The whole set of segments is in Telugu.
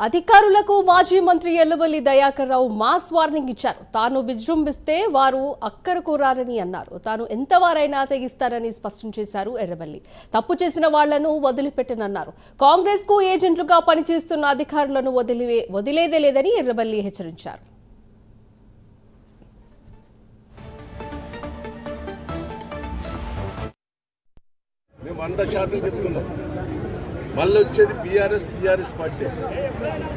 అధికారులకు మాజీ మంత్రి ఎల్లవల్లి దయాకర్ రావు మాస్ వార్నింగ్ ఇచ్చారు. తాను విజృంభిస్తే వారు అక్కరకు రారని అన్నారు. తాను ఎంతవారైనా తెగిస్తారని స్పష్టం చేశారు ఎర్రవల్లి. తప్పు చేసిన వాళ్లను వదిలిపెట్టనన్నారు. కాంగ్రెస్ కు ఏజెంట్లుగా పనిచేస్తున్న అధికారులను వదిలేదే లేదని ఎర్రవల్లి హెచ్చరించారు. మళ్ళీ వచ్చేది టీఆర్ఎస్ పార్టీ.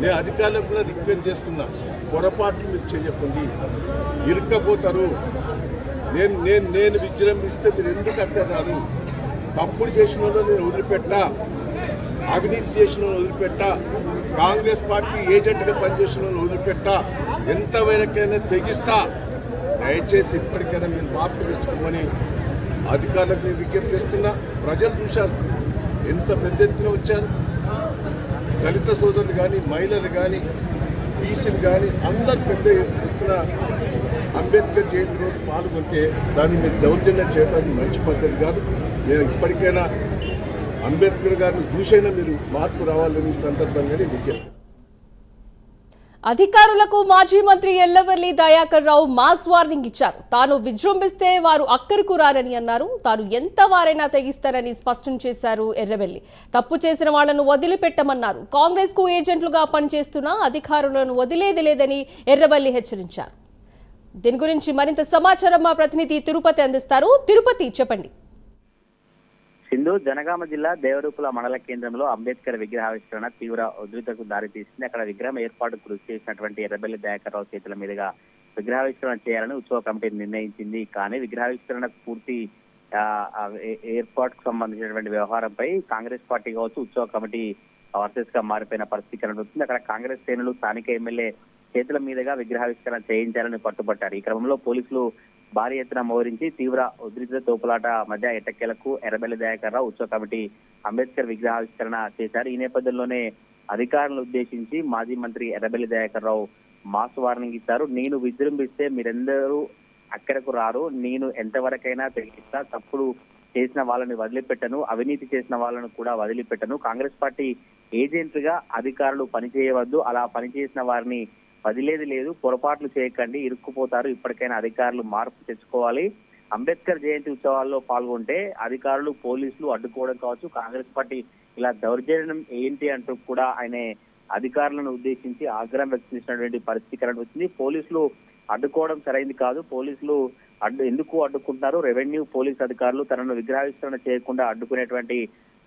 నేను అధికారులకు కూడా రిక్వెస్ట్ చేస్తున్నా, పొరపాట్లు మీరు చేయకండి, ఇరుక్కపోతారు. నేను విజృంభిస్తే మీరు ఎందుకు అక్కడారు? తప్పుడు చేసిన వాళ్ళు నేను వదిలిపెట్టా, అవినీతి చేసిన వాళ్ళు వదిలిపెట్టా, కాంగ్రెస్ పార్టీ ఏజెంట్గా పనిచేసిన వాళ్ళు వదిలిపెట్టా, ఎంతవరకైనా తెగిస్తా. దయచేసి ఇప్పటికైనా మీరు మార్పు తెచ్చుకోమని అధికారులకు నేను విజ్ఞప్తి చేస్తున్నా. ప్రజలు చూశారు ఎంత పెద్ద ఎత్తున వచ్చారు. దళిత సోదరులు కానీ, మహిళలు కానీ, బీసీలు కానీ అందరు పెద్ద ఎత్తున అంబేద్కర్ జయంతి రోజు పాల్గొంటే దాన్ని మీరు దౌర్జన్యం చేయడానికి మంచి పద్ధతి కాదు. నేను ఇప్పటికైనా అంబేద్కర్ గారిని చూసైనా మీరు మార్పు రావాలని సందర్భంగానే విజ్ఞప్తి. అధికారులకు మాజీ మంత్రి ఎల్లవల్లి దయాకర్ రావు మాస్ వార్నింగ్ ఇచ్చారు. తాను విజృంభిస్తే వారు అక్కరకు రారని అన్నారు. తాను ఎంత వారైనా తెగిస్తారని స్పష్టం చేశారు ఎర్రవల్లి. తప్పు చేసిన వాళ్లను వదిలిపెట్టమన్నారు. కాంగ్రెస్ కు ఏజెంట్లుగా పనిచేస్తున్న అధికారులను వదిలేది లేదని ఎర్రవల్లి హెచ్చరించారు. దీని గురించి మరింత సమాచారం మా ప్రతినిధి తిరుపతి అందిస్తారు. తిరుపతి, చెప్పండి. సింధు, జనగామ జిల్లా దేవరూపుల మండల కేంద్రంలో అంబేద్కర్ విగ్రహావిష్కరణ తీవ్ర ఉద్రిక్తతకు దారితీసింది. అక్కడ విగ్రహం ఏర్పాటు కృషి చేసినటువంటి ఎర్రబెల్లి దయాకర్ రావు చేతుల మీదుగా విగ్రహావిష్కరణ చేయాలని ఉత్సవ కమిటీ నిర్ణయించింది. కానీ విగ్రహావిష్కరణకు పూర్తి ఏర్పాటుకు సంబంధించినటువంటి వ్యవహారంపై కాంగ్రెస్ పార్టీ కావచ్చు, ఉత్సవ కమిటీ వర్సెస్ గా మారిపోయిన పరిస్థితి కనబడుతుంది. అక్కడ కాంగ్రెస్ శ్రేణులు స్థానిక ఎమ్మెల్యే చేతుల మీదుగా విగ్రహావిష్కరణ చేయించాలని పట్టుబట్టారు. ఈ క్రమంలో పోలీసులు భారీ ఎత్తున మోహరించి తీవ్ర ఉద్రిక్త తోపులాట మధ్య ఎట్టకేలకు ఎర్రబెల్లి దయాకర్ రావు ఉత్సవ కమిటీ అంబేద్కర్ విగ్రహావిష్కరణ చేశారు. ఈ నేపథ్యంలోనే అధికారులను ఉద్దేశించి మాజీ మంత్రి ఎర్రబెల్లి దయాకర్ రావు మాస్ వార్నింగ్ ఇచ్చారు. నేను విజృంభిస్తే మీరెందరూ అక్కడకు రారు, నేను ఎంతవరకైనా తెగిస్తా, తప్పుడు చేసిన వాళ్ళని వదిలిపెట్టను, అవినీతి చేసిన వాళ్ళను కూడా వదిలిపెట్టను. కాంగ్రెస్ పార్టీ ఏజెంట్లుగా అధికారులు పనిచేయవద్దు, అలా పనిచేసిన వారిని వదిలేది లేదు, పొరపాట్లు చేయకండి, ఇరుక్కుపోతారు. ఇప్పటికైనా అధికారులు మార్పు తెచ్చుకోవాలి. అంబేద్కర్ జయంతి ఉత్సవాల్లో పాల్గొంటే అధికారులు, పోలీసులు అడ్డుకోవడం కావచ్చు, కాంగ్రెస్ పార్టీ ఇలా దౌర్జన్యం ఏంటి అంటూ కూడా ఆయన అధికారులను ఉద్దేశించి ఆగ్రహం వ్యక్తం చేసినటువంటి పరిస్థితి కనబడుతుంది. పోలీసులు అడ్డుకోవడం సరైంది కాదు, పోలీసులు ఎందుకు అడ్డుకుంటున్నారు? రెవెన్యూ పోలీస్ అధికారులు తనను విగ్రహావిష్కరణ చేయకుండా అడ్డుకునేటువంటి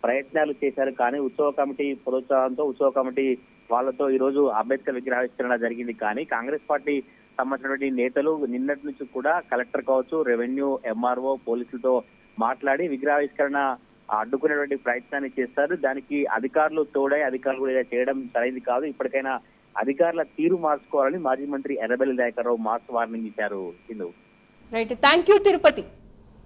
ప్రయత్నాలు చేశారు. కానీ ఉత్సవ కమిటీ ప్రోత్సాహంతో ఉత్సవ కమిటీ వాళ్ళతో ఈ రోజు అంబేద్కర్ విగ్రహావిష్కరణ జరిగింది. కానీ కాంగ్రెస్ పార్టీ సంబంధించినటువంటి నేతలు నిన్నటి నుంచి కూడా కలెక్టర్ కావచ్చు, రెవెన్యూ, ఎంఆర్ఓ, పోలీసులతో మాట్లాడి విగ్రహావిష్కరణ అడ్డుకునేటువంటి ప్రయత్నాన్ని చేస్తారు. దానికి అధికారులు తోడై అధికారులు కూడా చేయడం సరైనది కాదు. ఇప్పటికైనా అధికారుల తీరు మార్చుకోవాలని మాజీ మంత్రి ఎర్రబెల్లి దయాకర్ రావు మాస్ వార్నింగ్ ఇచ్చారు. Right, thank you Tirupati.